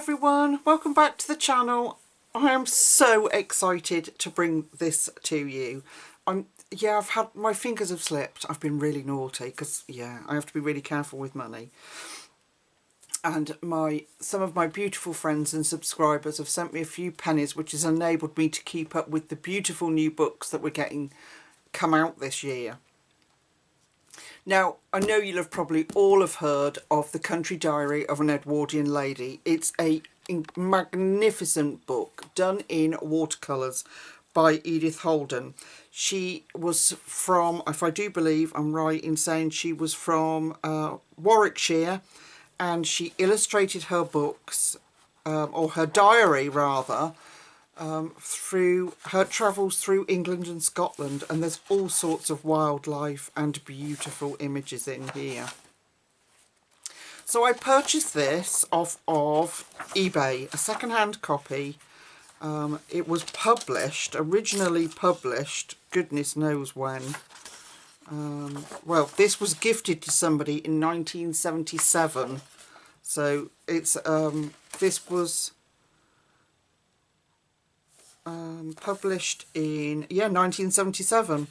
everyone, welcome back to the channel. I am so excited to bring this to you. I've had, my fingers have slipped. I've been really naughty because I have to be really careful with money. And some of my beautiful friends and subscribers have sent me a few pennies, which has enabled me to keep up with the beautiful new books that we're getting come out this year. Now, I know you'll have probably all have heard of The Country Diary of an Edwardian Lady. It's a magnificent book done in watercolours by Edith Holden. She was from, if I do believe I'm right in saying she was from Warwickshire, and she illustrated her books, or her diary rather, through her travels through England and Scotland, and there's all sorts of wildlife and beautiful images in here. So I purchased this off of eBay, a second-hand copy. It was originally published, goodness knows when. Well, this was gifted to somebody in 1977, so it's this was published in 1977,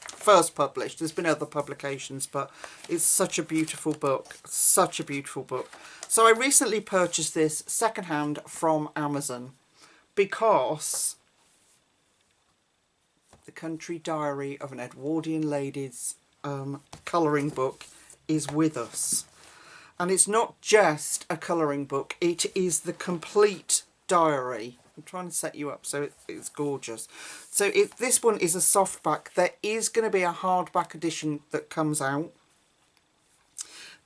first published. There's been other publications, but it's such a beautiful book, such a beautiful book. So I recently purchased this secondhand from Amazon because The Country Diary of an Edwardian Lady's colouring book is with us, and it's not just a colouring book, it is the complete diary. I'm trying to set you up so it's gorgeous. So this one is a softback. There is going to be a hardback edition that comes out.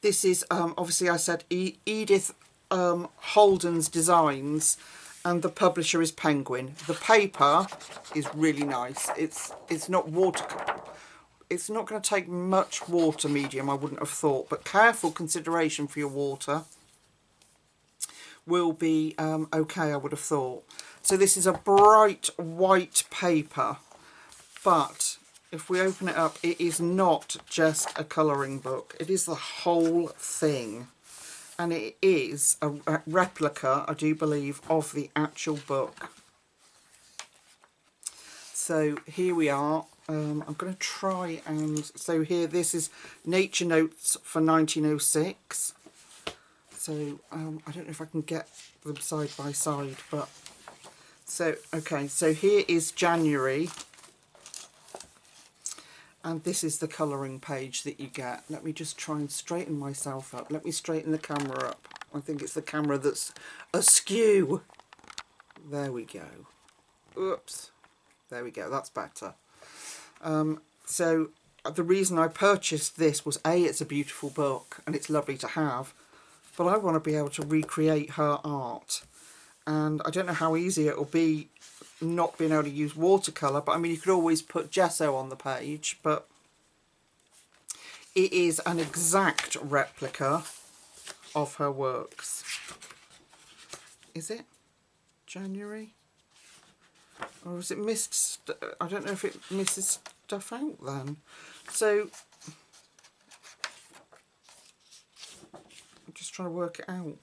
This is obviously, I said Edith Holden's designs, and the publisher is Penguin. The paper is really nice. It's not water. It's not going to take much water medium, I wouldn't have thought, but careful consideration for your water will be okay, I would have thought. So this is a bright white paper, but if we open it up, it is not just a colouring book, it is the whole thing, and it is a replica, I do believe, of the actual book. So here we are. I'm going to try and, so here, this is Nature Notes for 1906. So I don't know if I can get them side by side, but so okay, so here is January, and this is the colouring page that you get. Let me just try and straighten myself up. Let me straighten the camera up. I think it's the camera that's askew. There we go. Oops. There we go, that's better. So the reason I purchased this was A, it's a beautiful book and it's lovely to have, but I want to be able to recreate her art, and I don't know how easy it will be not being able to use watercolour, but I mean, you could always put gesso on the page, but it is an exact replica of her works. Is it January? Or has it missed? I don't know if it misses stuff out then. So I'm just trying to work it out.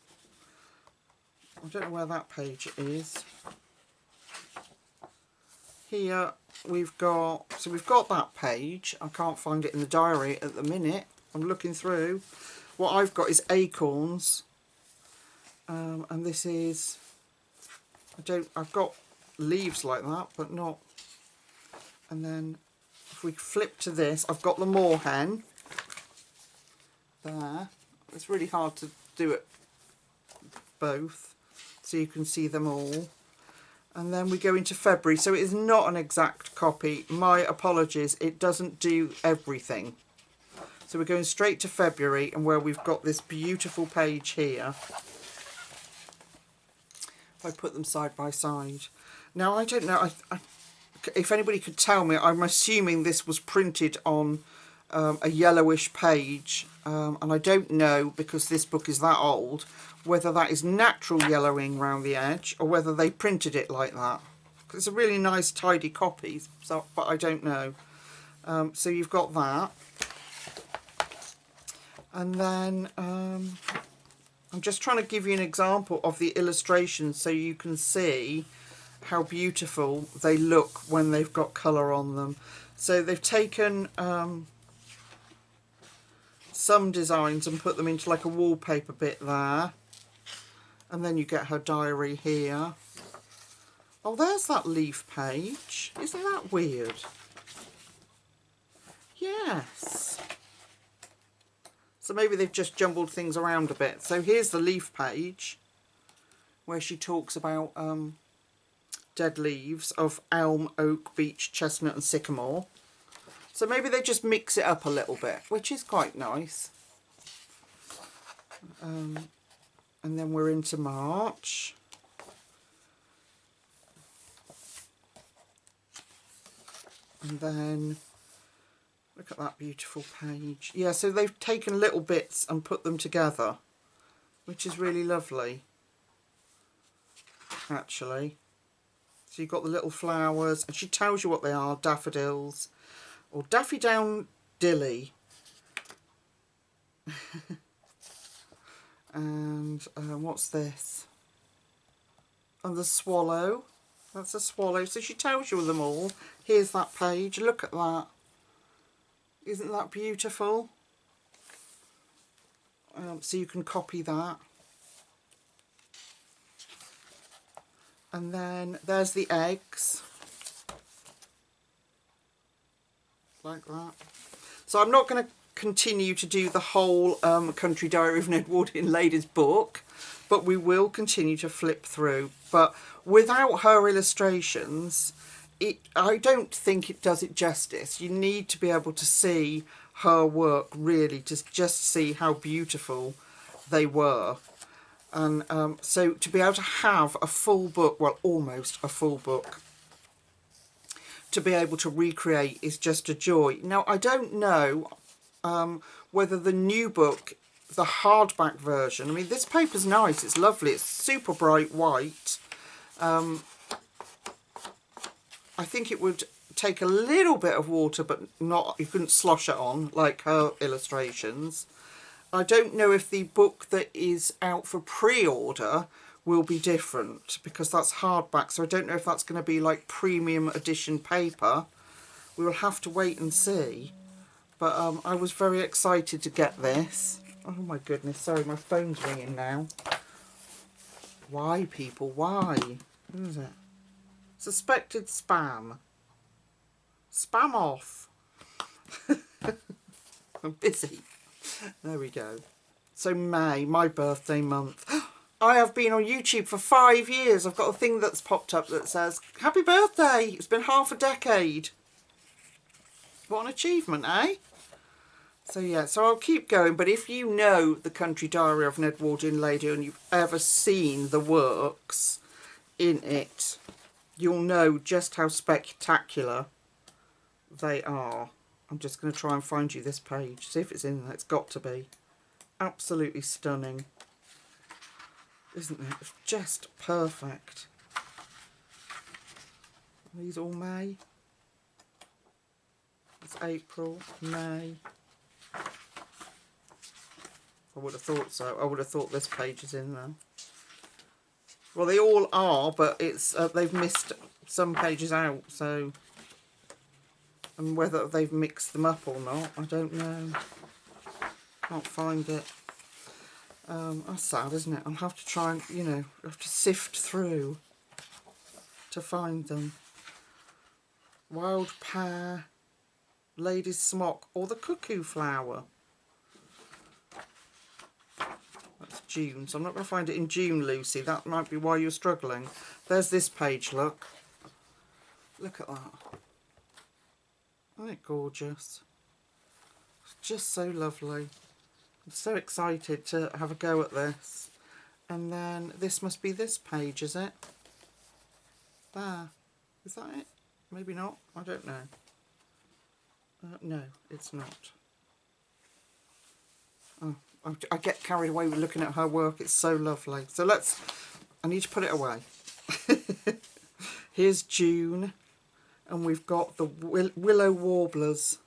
I don't know where that page is. Here we've got, so we've got that page. I can't find it in the diary at the minute. I'm looking through. What I've got is acorns, and this is, I've got leaves like that, but not. And then if we flip to this, I've got the moorhen there. It's really hard to do it both so you can see them all. And then we go into February, so it is not an exact copy. My apologies, it doesn't do everything. So we're going straight to February, and where we've got this beautiful page here. If I put them side by side. Now, I don't know, if anybody could tell me, I'm assuming this was printed on a yellowish page, and I don't know, because this book is that old, whether that is natural yellowing around the edge or whether they printed it like that. It's a really nice tidy copy, so, but I don't know. So you've got that, and then I'm just trying to give you an example of the illustrations so you can see how beautiful they look when they've got colour on them. So they've taken some designs and put them into like a wallpaper bit there. And then you get her diary here. Oh, there's that leaf page. Isn't that weird? Yes. So maybe they've just jumbled things around a bit. So here's the leaf page where she talks about dead leaves of elm, oak, beech, chestnut and sycamore. So maybe they just mix it up a little bit, which is quite nice. And then we're into March. And then look at that beautiful page. Yeah, so they've taken little bits and put them together, which is really lovely, actually. So you've got the little flowers, and she tells you what they are: daffodils, or daffodilly. And what's this? And the swallow. That's a swallow. So she tells you them all. Here's that page. Look at that. Isn't that beautiful? So you can copy that. And then there's the eggs. Like that. So I'm not going to continue to do the whole Country Diary of an Edwardian Lady's book, but we will continue to flip through. But without her illustrations, I don't think it does it justice. You need to be able to see her work, really, to just see how beautiful they were. And so to be able to have a full book, well, almost a full book, to be able to recreate is just a joy. Now, I don't know whether the new book, the hardback version, I mean, this paper's nice, it's lovely, it's super bright white. I think it would take a little bit of water, but not, you couldn't slosh it on like her illustrations. I don't know if the book that is out for pre-order will be different, because that's hardback, so I don't know if that's going to be like premium edition paper. We will have to wait and see. But I was very excited to get this. Oh my goodness, sorry, my phone's ringing now. Why, people, why? Who is it? Suspected spam. Spam off. I'm busy. There we go. So May, my birthday month. I have been on YouTube for 5 years. I've got a thing that's popped up that says, happy birthday. It's been half a decade. What an achievement, eh? So yeah, so I'll keep going. But if you know the Country Diary of an Edwardian Lady and you've ever seen the works in it, you'll know just how spectacular they are. I'm just going to try and find you this page. See if it's in there. It's got to be. Absolutely stunning. Isn't it? It's just perfect. Are these all May? It's April, May. I would have thought so. I would have thought this page is in there. Well, they all are, but it's they've missed some pages out, so... And whether they've mixed them up or not, I don't know. Can't find it. That's sad, isn't it? I'll have to try and, you know, have to sift through to find them. Wild pear, lady's smock, or the cuckoo flower. That's June, so I'm not going to find it in June, Lucy. That might be why you're struggling. There's this page, look. Look at that. Isn't it gorgeous? It's just so lovely. I'm so excited to have a go at this. And then this must be this page, is it? There. Is that it? Maybe not. I don't know. No, it's not. Oh, I get carried away with looking at her work. It's so lovely. So I need to put it away. Here's June. And we've got the willow warblers.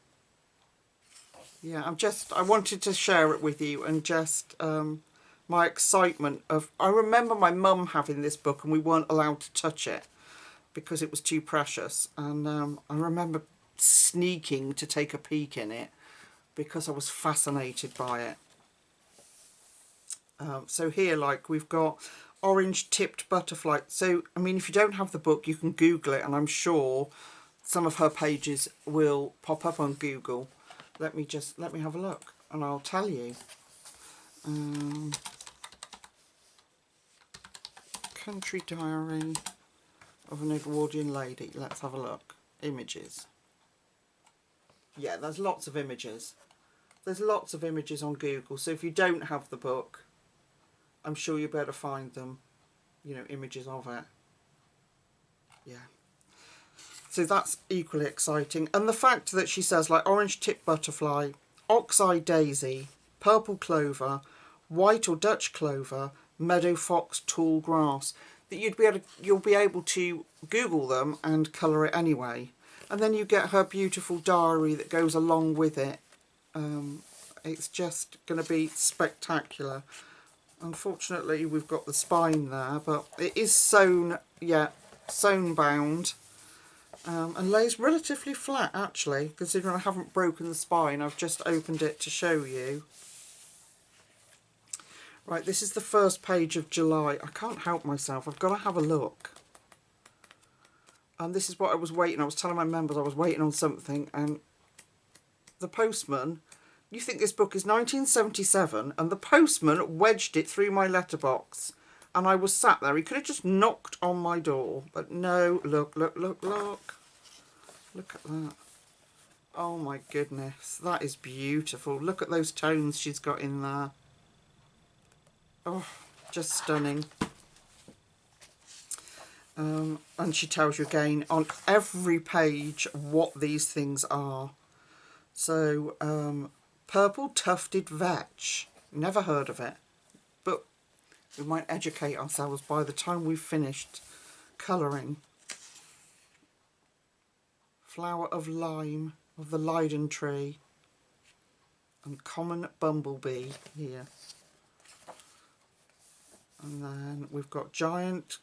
Yeah, I wanted to share it with you and just my excitement of, I remember my mum having this book and we weren't allowed to touch it because it was too precious. And I remember sneaking to take a peek in it because I was fascinated by it. So here, like, we've got orange tipped butterfly. So, I mean, if you don't have the book, you can Google it, and I'm sure some of her pages will pop up on Google. Let me have a look, and I'll tell you. Country Diary of an Edwardian Lady. Let's have a look. Images. Yeah, there's lots of images. There's lots of images on Google. So if you don't have the book, I'm sure you'll be able to find them. You know, images of it. Yeah. So that's equally exciting. And the fact that she says, like, orange tip butterfly, ox-eye daisy, purple clover, white or Dutch clover, meadow fox, tall grass, that you'll be able to Google them and colour it anyway. And then you get her beautiful diary that goes along with it. It's just going to be spectacular. Unfortunately, we've got the spine there, but it is sewn, yeah, sewn bound, and lays relatively flat, actually, considering I haven't broken the spine. I've just opened it to show you. Right, this is the first page of July. I can't help myself. I've got to have a look. And this is what I was waiting. I was telling my members I was waiting on something, and the postman... You think this book is 1977, and the postman wedged it through my letterbox, and I was sat there. He could have just knocked on my door, but no. Look, look, look, look. Look at that. Oh my goodness, that is beautiful. Look at those tones she's got in there. Oh, just stunning. And she tells you again on every page what these things are. So, purple tufted vetch. Never heard of it. But we might educate ourselves by the time we've finished colouring. Flower of lime, of the Leiden tree. And common bumblebee here. And then we've got giant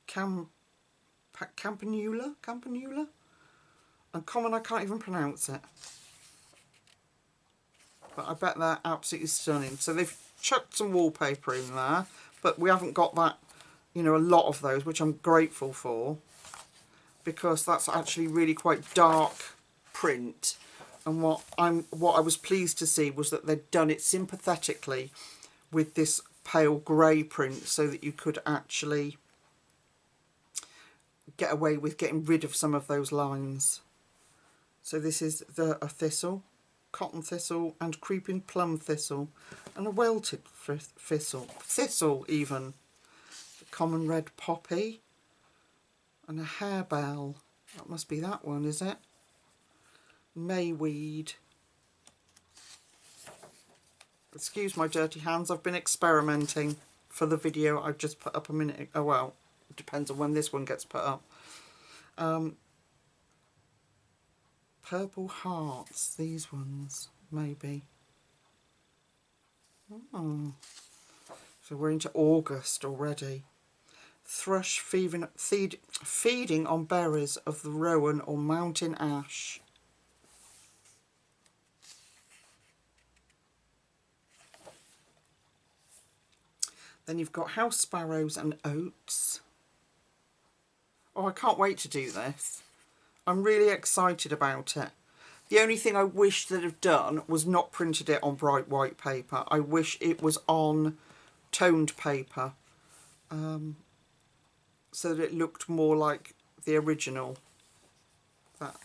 campanula? And common, I can't even pronounce it. But I bet they're absolutely stunning. So they've chucked some wallpaper in there, but we haven't got that, you know, a lot of those, which I'm grateful for, because that's actually really quite dark print. And what I was pleased to see was that they'd done it sympathetically with this pale grey print, so that you could actually get away with getting rid of some of those lines. So this is a thistle. Cotton thistle and creeping plum thistle and a welted thistle even, common red poppy and a harebell. That must be that one, is it? Mayweed. Excuse my dirty hands, I've been experimenting for the video I've just put up a minute ago. Oh well, it depends on when this one gets put up. Purple hearts, these ones, maybe. Oh. So we're into August already. Thrush feeding on berries of the rowan or mountain ash. Then you've got house sparrows and oats. Oh, I can't wait to do this. I'm really excited about it. The only thing I wish they'd have done was not printed it on bright white paper. I wish it was on toned paper, so that it looked more like the original. That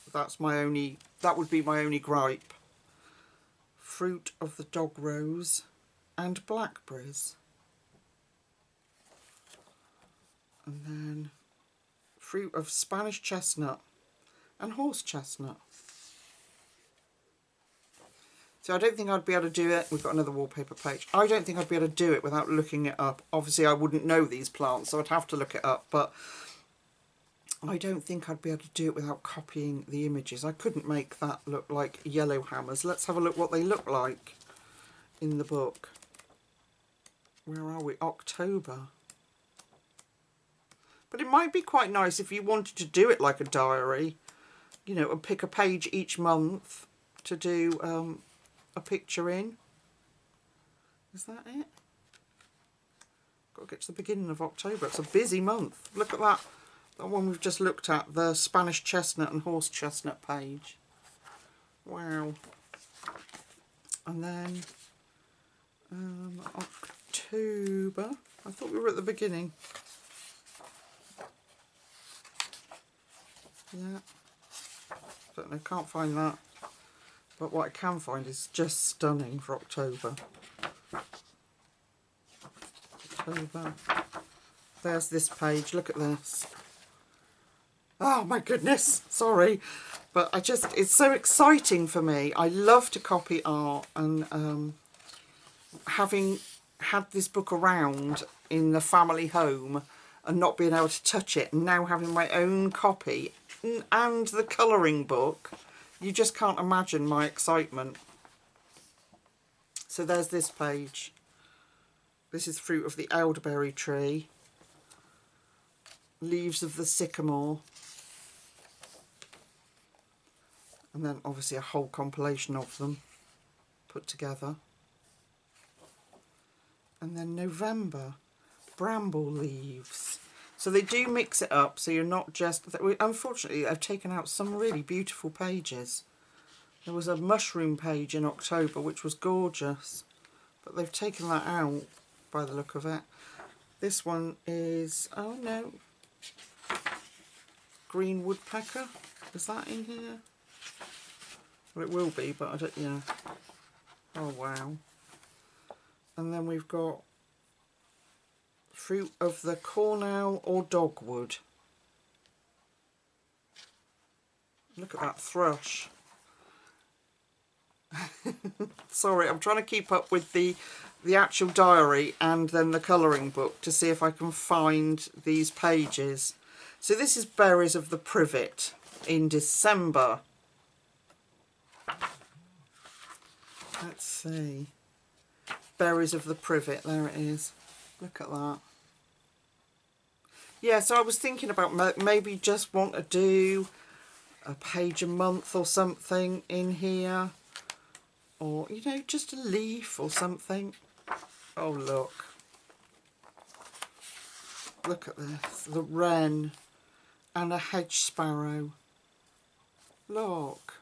would be my only gripe. Fruit of the dog rose and blackberries. And then fruit of Spanish chestnut and horse chestnut. So I don't think I'd be able to do it. We've got another wallpaper page. I don't think I'd be able to do it without looking it up. Obviously I wouldn't know these plants, so I'd have to look it up, but I don't think I'd be able to do it without copying the images. I couldn't make that look like yellow hammers. Let's have a look what they look like in the book. where are we? October. But it might be quite nice if you wanted to do it like a diary, you know, and pick a page each month to do a picture in. Is that it? Got to get to the beginning of October. It's a busy month. Look at that. That one we've just looked at, the Spanish chestnut and horse chestnut page. Wow. And then October. I thought we were at the beginning. Yeah. Don't know, can't find that. But what I can find is just stunning for October. October. There's this page. Look at this. Oh my goodness. Sorry. But it's so exciting for me. I love to copy art, and having had this book around in the family home and not being able to touch it, and now having my own copy and the colouring book, you just can't imagine my excitement. So there's this page. This is fruit of the elderberry tree, leaves of the sycamore, and then obviously a whole compilation of them put together. And then November, bramble leaves. So they do mix it up, so you're not just... Unfortunately, I've taken out some really beautiful pages. There was a mushroom page in October, which was gorgeous, but they've taken that out by the look of it. This one is... oh no. Green woodpecker. Is that in here? Well, it will be, but I don't... yeah. Oh, wow. And then we've got fruit of the cornel or dogwood. Look at that thrush. Sorry, I'm trying to keep up with the actual diary and then the colouring book to see if I can find these pages. So this is Berries of the Privet in December. Let's see. Berries of the Privet, there it is. Look at that. Yeah, so I was thinking about maybe just want to do a page a month or something in here. Or, you know, just a leaf or something. Oh, look. Look at this. The wren and a hedge sparrow. Look.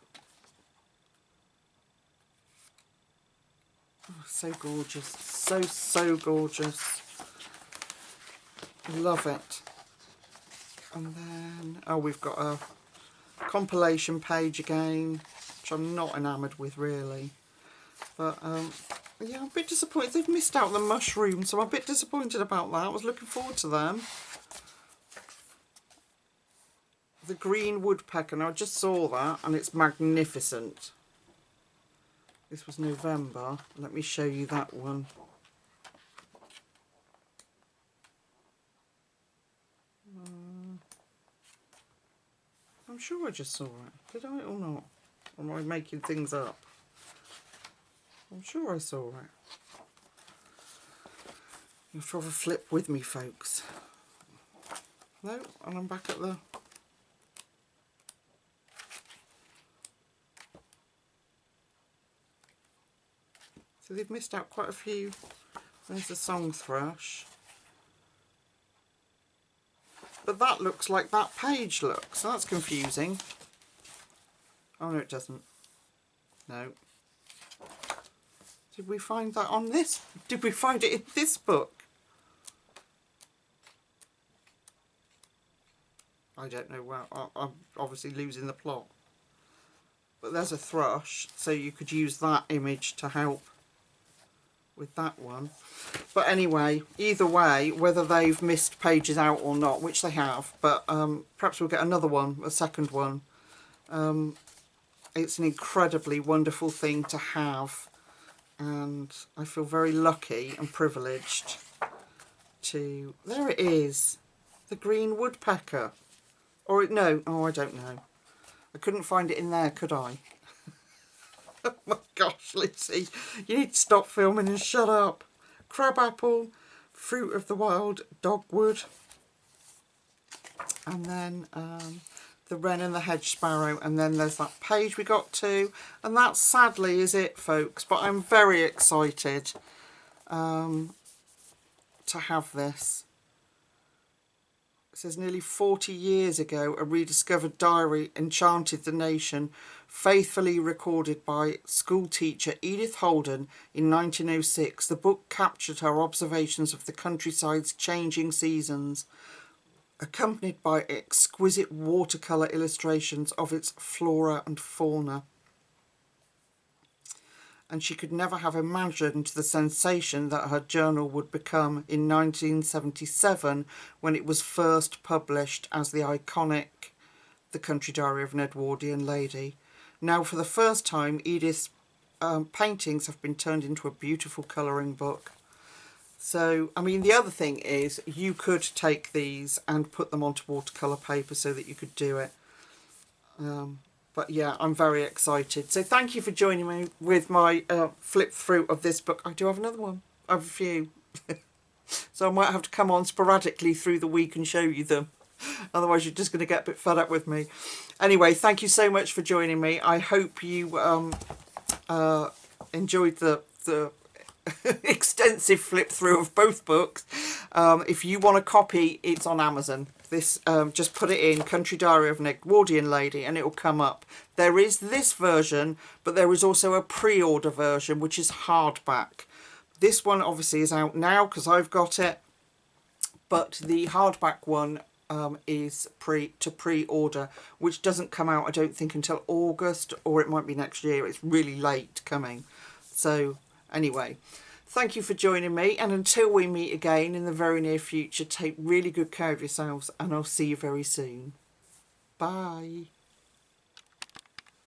Oh, so gorgeous. So gorgeous. Love it. And then, oh, we've got a compilation page again, which I'm not enamoured with really. But, yeah, I'm a bit disappointed. They've missed out the mushrooms, so I'm a bit disappointed about that. I was looking forward to them. The green woodpecker. Now, I just saw that, and it's magnificent. This was November. Let me show you that one. I'm sure I just saw it. Did I or not? Or am I making things up? I'm sure I saw it. You have to have a flip with me, folks. No, and I'm back at the... So they've missed out quite a few. There's the song thrush. But that looks like that page looks. So that's confusing. Oh no, it doesn't. No. Did we find that on this? Did we find it in this book? I don't know. Well, I'm obviously losing the plot. But there's a thrush, so you could use that image to help with that one. But anyway, either way, whether they've missed pages out or not, which they have, but perhaps we'll get another one, a second one. It's an incredibly wonderful thing to have, and I feel very lucky and privileged to... There it is, the green woodpecker. Or no, oh, I don't know. I couldn't find it in there, could I? Oh my gosh, Lucy, you need to stop filming and shut up. crabapple, fruit of the wild dogwood, and then the wren and the hedge sparrow, and then there's that page we got to, and that sadly is it, folks. But I'm very excited to have this. It says nearly 40 years ago, a rediscovered diary enchanted the nation, faithfully recorded by schoolteacher Edith Holden in 1906. The book captured her observations of the countryside's changing seasons, accompanied by exquisite watercolour illustrations of its flora and fauna. And she could never have imagined the sensation that her journal would become in 1977 when it was first published as the iconic The Country Diary of an Edwardian Lady. Now, for the first time, Edith's paintings have been turned into a beautiful colouring book. So, I mean, the other thing is you could take these and put them onto watercolour paper so that you could do it. But yeah, I'm very excited. So thank you for joining me with my flip through of this book. I do have another one. I have a few. So I might have to come on sporadically through the week and show you them. Otherwise you're just going to get a bit fed up with me. Anyway, thank you so much for joining me. I hope you enjoyed the extensive flip through of both books. If you want a copy, it's on Amazon. This just put it in Country Diary of an Edwardian Lady and it will come up. There is this version, but there is also a pre-order version which is hardback. This one obviously is out now because I've got it, but the hardback one is to pre-order, which doesn't come out I don't think until August, or it might be next year. It's really late coming. So anyway, thank you for joining me, and until we meet again in the very near future, take really good care of yourselves, and I'll see you very soon. Bye.